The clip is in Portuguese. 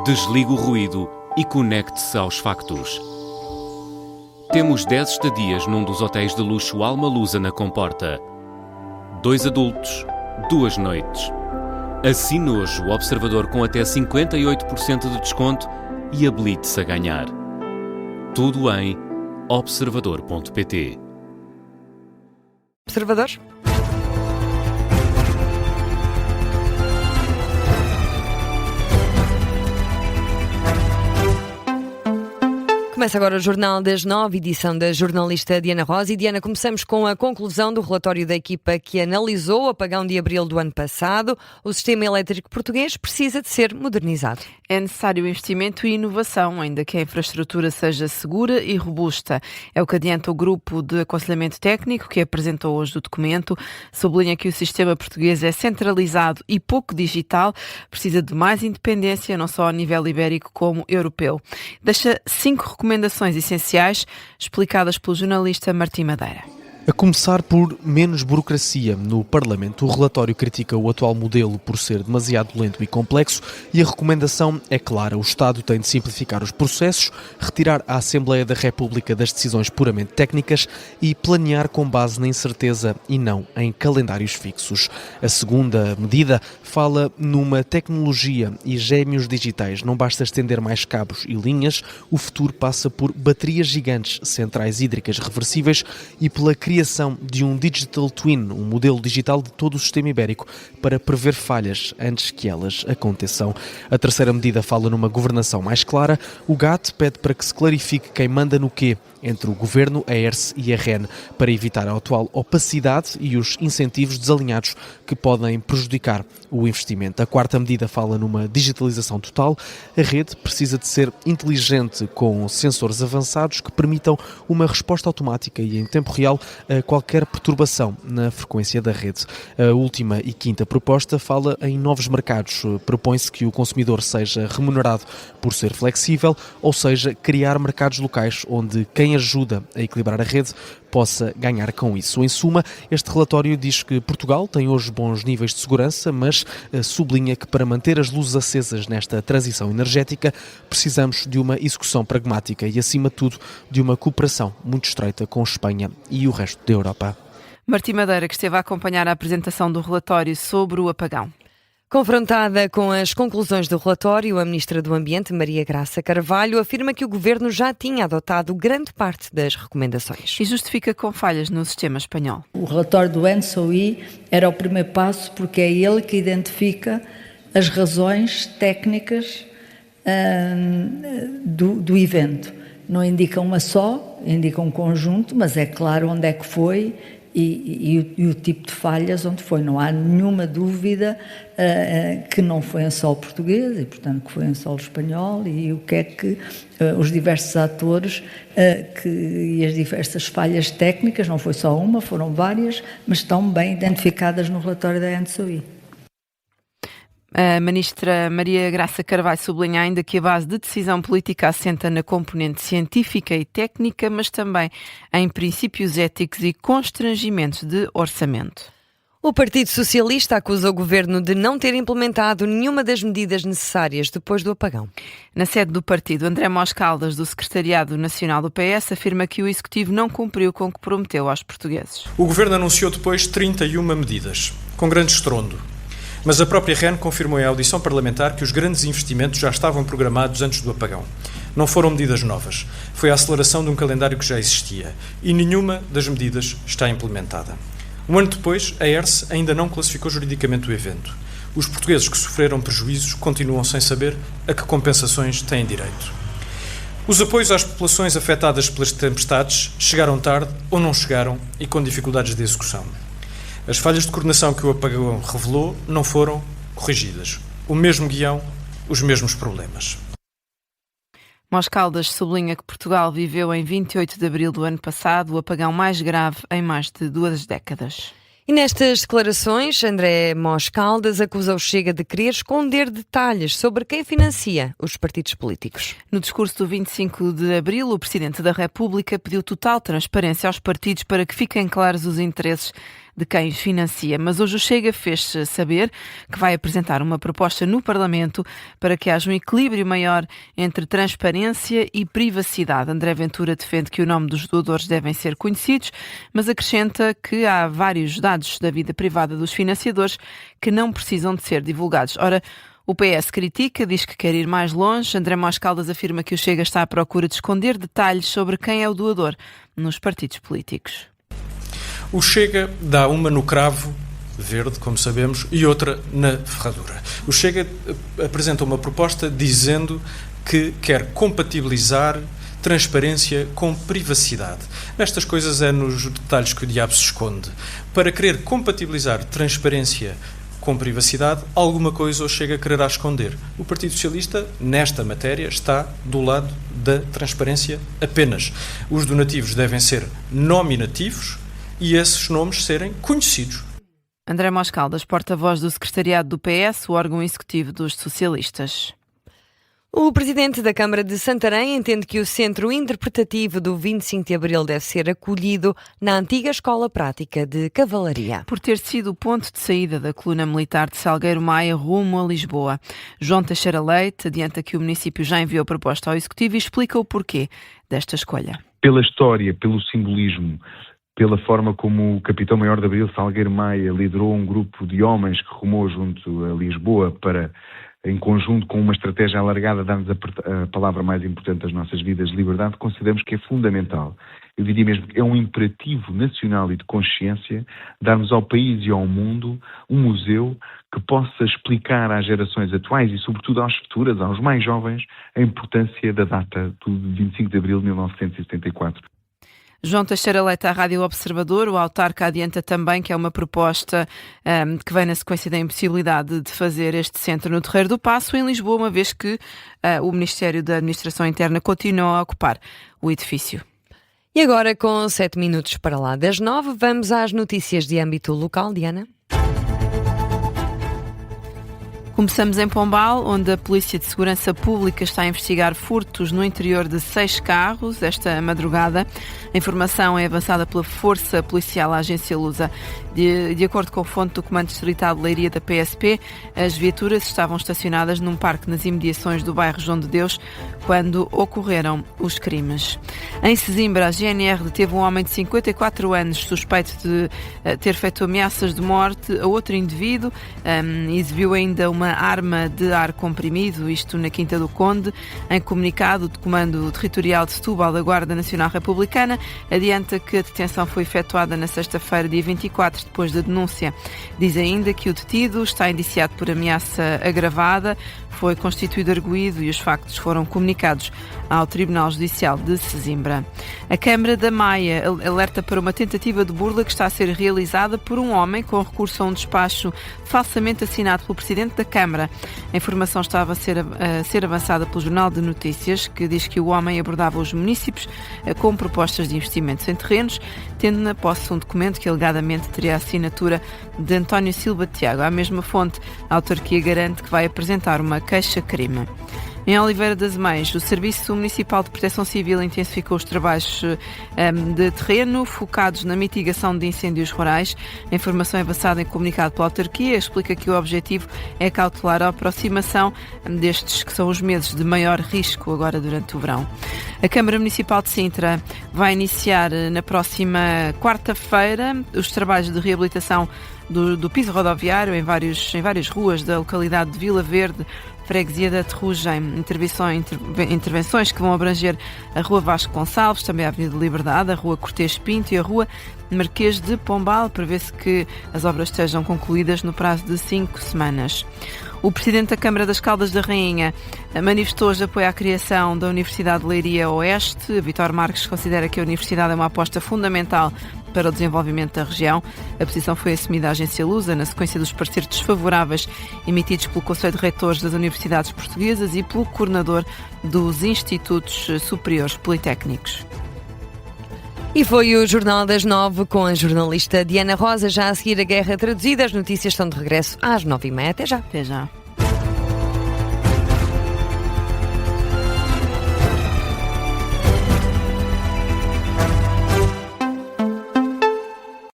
Desligue o ruído e conecte-se aos factos. Temos 10 estadias num dos hotéis de luxo Alma Lusa na Comporta. 2 adultos, 2 noites. Assine hoje o Observador com até 58% de desconto e habilite-se a ganhar. Tudo em observador.pt. Observador? Começa agora o Jornal das 9, edição da jornalista Diana Rosa. E Diana, começamos com a conclusão do relatório da equipa que analisou o apagão de abril do ano passado. O sistema elétrico português precisa de ser modernizado. É necessário investimento e inovação, ainda que a infraestrutura seja segura e robusta. É o que adianta o grupo de aconselhamento técnico que apresentou hoje o documento. Sublinha que o sistema português é centralizado e pouco digital, precisa de mais independência, não só a nível ibérico como europeu. Deixa 5 recomendações essenciais explicadas pelo jornalista Martim Madeira. A começar por menos burocracia no Parlamento. O relatório critica o atual modelo por ser demasiado lento e complexo e a recomendação é clara. O Estado tem de simplificar os processos, retirar a Assembleia da República das decisões puramente técnicas e planear com base na incerteza e não em calendários fixos. A segunda medida fala numa tecnologia e gêmeos digitais. Não basta estender mais cabos e linhas, o futuro passa por baterias gigantes, centrais hídricas reversíveis e pela criação de um Digital Twin, um modelo digital de todo o sistema ibérico, para prever falhas antes que elas aconteçam. A terceira medida fala numa governação mais clara. O GAT pede para que se clarifique quem manda no quê entre o Governo, a ERSE e a REN, para evitar a atual opacidade e os incentivos desalinhados que podem prejudicar o investimento. A quarta medida fala numa digitalização total. A rede precisa de ser inteligente, com sensores avançados que permitam uma resposta automática e em tempo real a qualquer perturbação na frequência da rede. A última e quinta proposta fala em novos mercados. Propõe-se que o consumidor seja remunerado por ser flexível, ou seja, criar mercados locais onde quem ajuda a equilibrar a rede possa ganhar com isso. Em suma, este relatório diz que Portugal tem hoje bons níveis de segurança, mas sublinha que para manter as luzes acesas nesta transição energética precisamos de uma execução pragmática e, acima de tudo, de uma cooperação muito estreita com Espanha e o resto da Europa. Martim Madeira, que esteve a acompanhar a apresentação do relatório sobre o apagão. Confrontada com as conclusões do relatório, a Ministra do Ambiente, Maria Graça Carvalho, afirma que o Governo já tinha adotado grande parte das recomendações. E justifica com falhas no sistema espanhol. O relatório do ENTSO-E era o primeiro passo porque é ele que identifica as razões técnicas do evento. Não indica uma só, indica um conjunto, mas é claro onde é que foi e o tipo de falhas onde foi. Não há nenhuma dúvida que não foi em solo português e, portanto, que foi em solo espanhol e o que é que os diversos atores e as diversas falhas técnicas, não foi só uma, foram várias, mas estão bem identificadas no relatório da ENTSO-E. A ministra Maria Graça Carvalho sublinha ainda que a base de decisão política assenta na componente científica e técnica, mas também em princípios éticos e constrangimentos de orçamento. O Partido Socialista acusa o Governo de não ter implementado nenhuma das medidas necessárias depois do apagão. Na sede do partido, André Mós Caldas, do Secretariado Nacional do PS, afirma que o Executivo não cumpriu com o que prometeu aos portugueses. O Governo anunciou depois 31 medidas, com grande estrondo. Mas a própria REN confirmou em audição parlamentar que os grandes investimentos já estavam programados antes do apagão. Não foram medidas novas. Foi a aceleração de um calendário que já existia. E nenhuma das medidas está implementada. Um ano depois, a ERSE ainda não classificou juridicamente o evento. Os portugueses que sofreram prejuízos continuam sem saber a que compensações têm direito. Os apoios às populações afetadas pelas tempestades chegaram tarde ou não chegaram e com dificuldades de execução. As falhas de coordenação que o apagão revelou não foram corrigidas. O mesmo guião, os mesmos problemas. Mós Caldas sublinha que Portugal viveu em 28 de abril do ano passado o apagão mais grave em mais de 2 décadas. E nestas declarações, André Mós Caldas acusa o Chega de querer esconder detalhes sobre quem financia os partidos políticos. No discurso do 25 de abril, o Presidente da República pediu total transparência aos partidos para que fiquem claros os interesses de quem os financia. Mas hoje o Chega fez saber que vai apresentar uma proposta no Parlamento para que haja um equilíbrio maior entre transparência e privacidade. André Ventura defende que o nome dos doadores devem ser conhecidos, mas acrescenta que há vários dados da vida privada dos financiadores que não precisam de ser divulgados. Ora, o PS critica, diz que quer ir mais longe. André Mós Caldas afirma que o Chega está à procura de esconder detalhes sobre quem é o doador nos partidos políticos. O Chega dá uma no cravo verde, como sabemos, e outra na ferradura. O Chega apresenta uma proposta dizendo que quer compatibilizar transparência com privacidade. Nestas coisas é nos detalhes que o diabo se esconde. Para querer compatibilizar transparência com privacidade, alguma coisa o Chega quererá esconder. O Partido Socialista, nesta matéria, está do lado da transparência apenas. Os donativos devem ser nominativos e esses nomes serem conhecidos. André Mós Caldas, porta-voz do secretariado do PS, o órgão executivo dos socialistas. O presidente da Câmara de Santarém entende que o Centro Interpretativo do 25 de Abril deve ser acolhido na antiga Escola Prática de Cavalaria. Por ter sido o ponto de saída da coluna militar de Salgueiro Maia rumo a Lisboa. João Teixeira Leite adianta que o município já enviou proposta ao Executivo e explica o porquê desta escolha. Pela história, pelo simbolismo, pela forma como o Capitão-Maior de Abril Salgueiro Maia liderou um grupo de homens que rumou junto a Lisboa para, em conjunto com uma estratégia alargada, dar-nos a palavra mais importante das nossas vidas, liberdade, consideramos que é fundamental. Eu diria mesmo que é um imperativo nacional e de consciência darmos ao país e ao mundo um museu que possa explicar às gerações atuais e, sobretudo, às futuras, aos mais jovens, a importância da data do 25 de abril de 1974. João Teixeira Leite, à Rádio Observador. O autarca adianta também que é uma proposta que vem na sequência da impossibilidade de fazer este centro no Terreiro do Paço, em Lisboa, uma vez que o Ministério da Administração Interna continua a ocupar o edifício. E agora, com 7 minutos para lá das 9, vamos às notícias de âmbito local. Diana? Começamos em Pombal, onde a Polícia de Segurança Pública está a investigar furtos no interior de 6 carros esta madrugada. A informação é avançada pela Força Policial à Agência Lusa. De acordo com a fonte do Comando Distrital de Leiria da PSP, as viaturas estavam estacionadas num parque nas imediações do bairro João de Deus quando ocorreram os crimes. Em Sesimbra, a GNR deteve um homem de 54 anos suspeito de ter feito ameaças de morte a outro indivíduo. Exibiu ainda uma arma de ar comprimido, isto na Quinta do Conde. Em comunicado do Comando Territorial de Setúbal da Guarda Nacional Republicana, adianta que a detenção foi efetuada na sexta-feira, dia 24, depois da denúncia. Diz ainda que o detido está indiciado por ameaça agravada, foi constituído arguido e os factos foram comunicados ao Tribunal Judicial de Sesimbra. A Câmara da Maia alerta para uma tentativa de burla que está a ser realizada por um homem com recurso a um despacho falsamente assinado pelo Presidente da Câmara. A informação estava a ser avançada pelo Jornal de Notícias, que diz que o homem abordava os municípios com propostas de investimentos em terrenos, tendo na posse um documento que alegadamente teria a assinatura de António Silva Tiago. À mesma fonte, a autarquia garante que vai apresentar uma queixa-crime. Em Oliveira das Mães, o Serviço Municipal de Proteção Civil intensificou os trabalhos de terreno focados na mitigação de incêndios rurais. A informação é avançada em comunicado pela autarquia, explica que o objetivo é cautelar a aproximação destes que são os meses de maior risco agora durante o verão. A Câmara Municipal de Sintra vai iniciar na próxima quarta-feira os trabalhos de reabilitação do piso rodoviário em várias ruas da localidade de Vila Verde, freguesia da Terrugem. Intervenções que vão abranger a Rua Vasco Gonçalves, também a Avenida Liberdade, a Rua Cortês Pinto e a Rua Marquês de Pombal. Prevê-se que as obras estejam concluídas no prazo de 5 semanas. O Presidente da Câmara das Caldas da Rainha manifestou hoje apoio à criação da Universidade de Leiria Oeste. Vítor Marques considera que a universidade é uma aposta fundamental para o desenvolvimento da região. A posição foi assumida à Agência Lusa na sequência dos pareceres desfavoráveis emitidos pelo Conselho de Reitores das Universidades Portuguesas e pelo coordenador dos Institutos Superiores Politécnicos. E foi o Jornal das 9 com a jornalista Diana Rosa. Já a seguir a Guerra Traduzida. As notícias estão de regresso às 9h30. Até já. Até já.